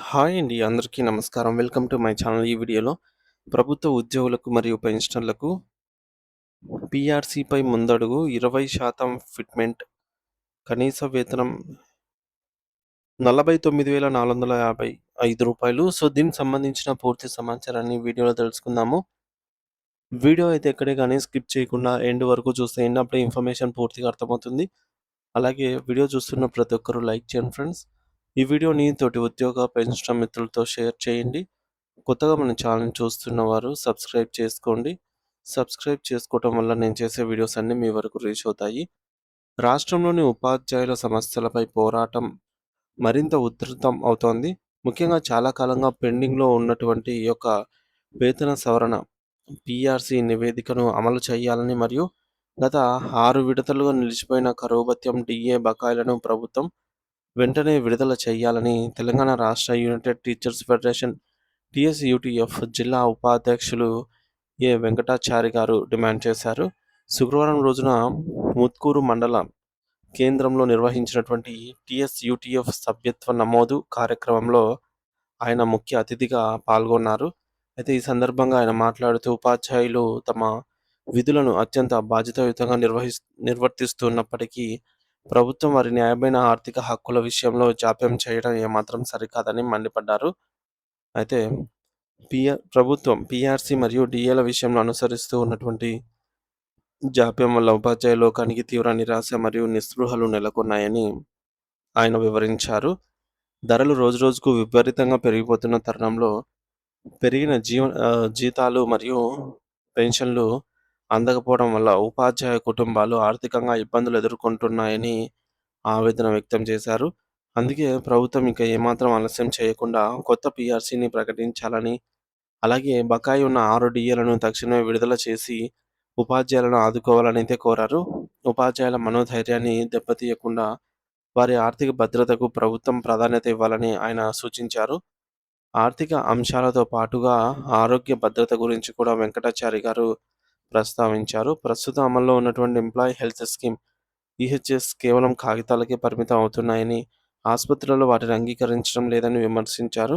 Hi అండి. అందరికీ నమస్కారం. Welcome to my channel. ఈ వీడియోలో ప్రభుత్వ ఉద్యోగులకు మరియు పెన్షనర్లకు పీఆర్సీపై ముందడుగు 20% ఫిట్‌మెంట్ కనీస వేతనం రూ. 49,455. సో, దీనికి సంబంధించిన పూర్తి సమాచారాన్ని వీడియోలో తెలుసుకుందాము. వీడియో అయితే ఎక్కడే గాని స్కిప్ చేయకుండా ఎండ్ వరకు చూసేయండి. అప్పుడే ఇన్ఫర్మేషన్ పూర్తిగా అర్థమవుతుంది. అలాగే వీడియో చూస్తున్న ప్రతి ఒక్కరు లైక్ చేయండి ఫ్రెండ్స్. ఈ వీడియోని తోటి ఉద్యోగ, పెన్షనర్ మిత్రులతో షేర్ చేయండి. కొత్తగా మన ఛానల్‌ని చూస్తున్నవారు సబ్స్క్రైబ్ చేసుకోండి. సబ్స్క్రైబ్ చేసుకోవటం వల్ల నేను చేసే వీడియోస్ అన్నీ మీ వరకు రీచ్ అవుతాయి. రాష్ట్రంలోని ఉపాధ్యాయుల సమస్యలపై పోరాటం మరింత ఉధృతం అవుతోంది. ముఖ్యంగా చాలా కాలంగా పెండింగ్‌లో ఉన్నటువంటి ఈ యొక్క వేతన సవరణ పీఆర్సీ నివేదికను అమలు చేయాలని మరియు గత 6 విడతలుగా నిలిచిపోయిన కరువు భత్యం, డీఏ బకాయిలను ప్రభుత్వం వెంటనే విడుదల చేయాలని తెలంగాణ రాష్ట్ర యునైటెడ్ టీచర్స్ ఫెడరేషన్ టీఎస్‌యూటీఎఫ్ జిల్లా ఉపాధ్యక్షులు వెంకటాచారి గారు డిమాండ్ చేశారు. శుక్రవారం రోజున ముత్కూరు మండల కేంద్రంలో నిర్వహించినటువంటి టీఎస్‌యూటీఎఫ్ సభ్యత్వ నమోదు కార్యక్రమంలో ఆయన ముఖ్య అతిథిగా పాల్గొన్నారు. అయితే ఈ సందర్భంగా ఆయన మాట్లాడుతూ ఉపాధ్యాయులు తమ విధులను అత్యంత బాధ్యతాయుతంగా నిర్వర్తిస్తున్నప్పటికీ ప్రభుత్వం వారి న్యాయమైన ఆర్థిక హక్కుల విషయంలో జాప్యం చేయడం ఏమాత్రం సరికాదని మండిపడ్డారు. అయితే ప్రభుత్వం పీఆర్సీ మరియు డీఏల విషయంలో అనుసరిస్తూ ఉన్నటువంటి జాప్యం వల్ల ఉపాధ్యాయ లోకానికి తీవ్ర నిరాశ మరియు నిస్పృహలు నెలకొన్నాయని ఆయన వివరించారు. ధరలు రోజురోజుకు విపరీతంగా పెరిగిపోతున్న తరుణంలో పెరిగిన జీతాలు మరియు పెన్షన్లు అందకపోవడం వల్ల ఉపాధ్యాయ కుటుంబాలు ఆర్థికంగా ఇబ్బందులు ఎదుర్కొంటున్నాయని ఆవేదన వ్యక్తం చేశారు. అందుకే ప్రభుత్వం ఇక ఏమాత్రం ఆలస్యం చేయకుండా కొత్త పీఆర్సీని ప్రకటించాలని, అలాగే బకాయి ఉన్న 6 డీఏలను తక్షణమే విడుదల చేసి ఉపాధ్యాయులను ఆదుకోవాలని అయితే కోరారు. ఉపాధ్యాయుల మనోధైర్యాన్ని దెబ్బతీయకుండా వారి ఆర్థిక భద్రతకు ప్రభుత్వం ప్రాధాన్యత ఇవ్వాలని ఆయన సూచించారు. ఆర్థిక అంశాలతో పాటుగా ఆరోగ్య భద్రత గురించి కూడా వెంకటాచారి గారు ప్రస్తావించారు. ప్రస్తుతం అమల్లో ఉన్నటువంటి ఎంప్లాయీ హెల్త్ స్కీమ్ ఈహెచ్ఎస్ కేవలం కాగితాలకే పరిమితం అవుతున్నాయని, ఆసుపత్రులలో వాటిని అంగీకరించడం లేదని విమర్శించారు.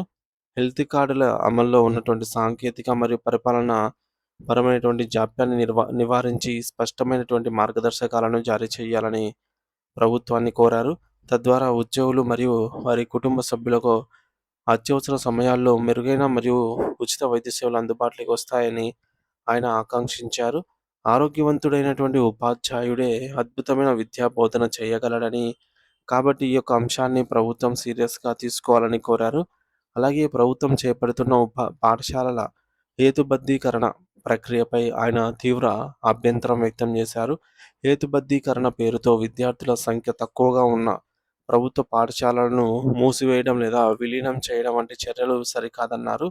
హెల్త్ కార్డుల అమల్లో ఉన్నటువంటి సాంకేతిక మరియు పరిపాలన పరమైనటువంటి జాప్యాన్ని నివారించి స్పష్టమైనటువంటి మార్గదర్శకాలను జారీ చేయాలని ప్రభుత్వాన్ని కోరారు. తద్వారా ఉద్యోగులు మరియు వారి కుటుంబ సభ్యులకు అత్యవసర సమయాల్లో మెరుగైన మరియు ఉచిత వైద్య సేవలు అందుబాటులోకి వస్తాయని ఆయన ఆకాంక్షించారు. ఆరోగ్యవంతుడైనటువంటి ఉపాధ్యాయుడే అద్భుతమైన విద్యా బోధన చేయగలడని, కాబట్టి ఈ యొక్క అంశాన్ని ప్రభుత్వం సీరియస్‌గా తీసుకోవాలని కోరారు. అలాగే ప్రభుత్వం చేపడుతున్న పాఠశాలల హేతుబద్ధీకరణ ప్రక్రియపై ఆయన తీవ్ర అభ్యంతరం వ్యక్తం చేశారు. హేతుబద్ధీకరణ పేరుతో విద్యార్థుల సంఖ్య తక్కువగా ఉన్న ప్రభుత్వ పాఠశాలలను మూసివేయడం లేదా విలీనం చేయడం వంటి చర్యలు సరికాదన్నారు.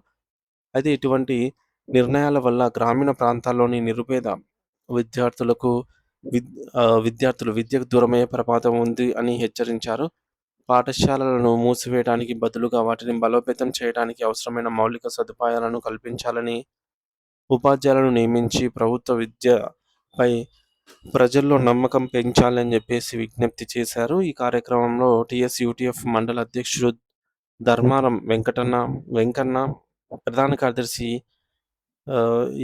అయితే ఇటువంటి నిర్ణయాల వల్ల గ్రామీణ ప్రాంతాల్లోని నిరుపేద విద్యార్థులకు విద్యార్థులు విద్యకు దూరమయ్యే ప్రమాదం ఉంది అని హెచ్చరించారు. పాఠశాలలను మూసివేయడానికి బదులుగా వాటిని బలోపేతం చేయడానికి అవసరమైన మౌలిక సదుపాయాలను కల్పించాలని, ఉపాధ్యాయులను నియమించి ప్రభుత్వ విద్యపై ప్రజల్లో నమ్మకం పెంచాలని చెప్పేసి విజ్ఞప్తి చేశారు. ఈ కార్యక్రమంలో టీఎస్‌యూటీఎఫ్ మండల అధ్యక్షుడు ధర్మారం వెంకన్న, ప్రధాన కార్యదర్శి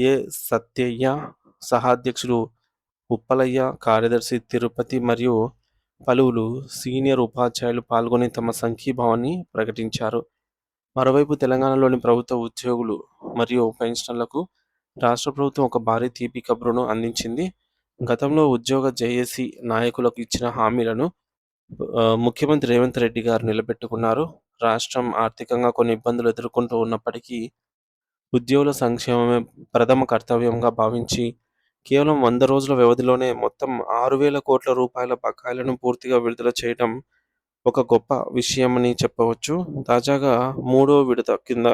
ఏ సత్యయ్య, సహాధ్యక్షులు ఉప్పలయ్య, కార్యదర్శి తిరుపతి మరియు పలువురు సీనియర్ ఉపాధ్యాయులు పాల్గొని తమ సంఘీభావాన్ని ప్రకటించారు. మరోవైపు తెలంగాణలోని ప్రభుత్వ ఉద్యోగులు మరియు పెన్షనర్లకు రాష్ట్ర ప్రభుత్వం ఒక భారీ తీపి కబురును అందించింది. గతంలో ఉద్యోగ జేఏసీ నాయకులకు ఇచ్చిన హామీలను ముఖ్యమంత్రి రేవంత్ రెడ్డి గారు నిలబెట్టుకున్నారు. రాష్ట్రం ఆర్థికంగా కొన్ని ఇబ్బందులు ఎదుర్కొంటూ ఉన్నప్పటికీ ఉద్యోగుల సంక్షేమమే ప్రథమ కర్తవ్యంగా భావించి కేవలం 100 రోజుల వ్యవధిలోనే మొత్తం 6,000 కోట్ల రూపాయల బకాయిలను పూర్తిగా విడుదల చేయడం ఒక గొప్ప విషయమని చెప్పవచ్చు. తాజాగా మూడో విడత కింద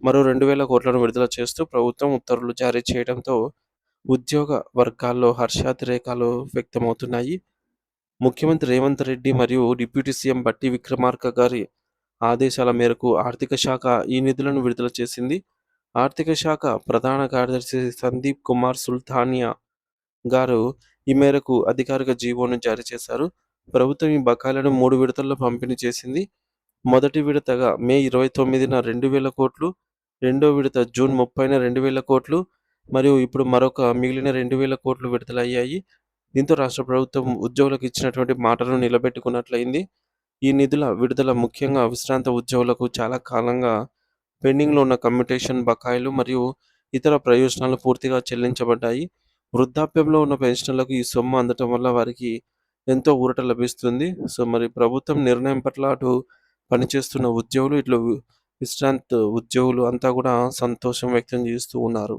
మరో 2,000 కోట్లను విడుదల చేస్తూ ప్రభుత్వం ఉత్తర్వులు జారీ చేయడంతో ఉద్యోగ వర్గాల్లో హర్షాతిరేకాలు వ్యక్తమవుతున్నాయి. ముఖ్యమంత్రి రేవంత్ రెడ్డి మరియు డిప్యూటీ సీఎం బట్టి విక్రమార్క గారి ఆదేశాల మేరకు ఆర్థిక శాఖ ఈ నిధులను విడుదల చేసింది. ఆర్థిక శాఖ ప్రధాన కార్యదర్శి సందీప్ కుమార్ సుల్తానియా గారు ఈ మేరకు అధికారిక జీవోను జారీ చేశారు. ప్రభుత్వం ఈ బకాయిలను 3 విడతల్లో పంపిణీ చేసింది. మొదటి విడతగా మే 29న 2,000 కోట్లు, రెండో విడత జూన్ 30న 2,000 కోట్లు మరియు ఇప్పుడు మరొక మిగిలిన 2,000 కోట్లు విడుదలయ్యాయి. దీంతో రాష్ట్ర ప్రభుత్వం ఉద్యోగులకు ఇచ్చినటువంటి మాటను నిలబెట్టుకున్నట్లయింది. ఈ నిధుల విడుదల ముఖ్యంగా విశ్రాంత ఉద్యోగులకు చాలా కాలంగా పెండింగ్‌లో ఉన్న కమ్యుటేషన్ బకాయిలు మరియు ఇతర ప్రయోజనాలు పూర్తిగా చెల్లించబడ్డాయి. వృద్ధాప్యంలో ఉన్న పెన్షనర్లకు ఈ సొమ్ము అందటం వల్ల వారికి ఎంతో ఊరట లభిస్తుంది. సో, మరి ప్రభుత్వం నిర్ణయం పట్ల అటు పనిచేస్తున్న ఉద్యోగులు, ఇట్లు విశ్రాంత ఉద్యోగులు అంతా కూడా సంతోషం వ్యక్తం చేస్తూ ఉన్నారు.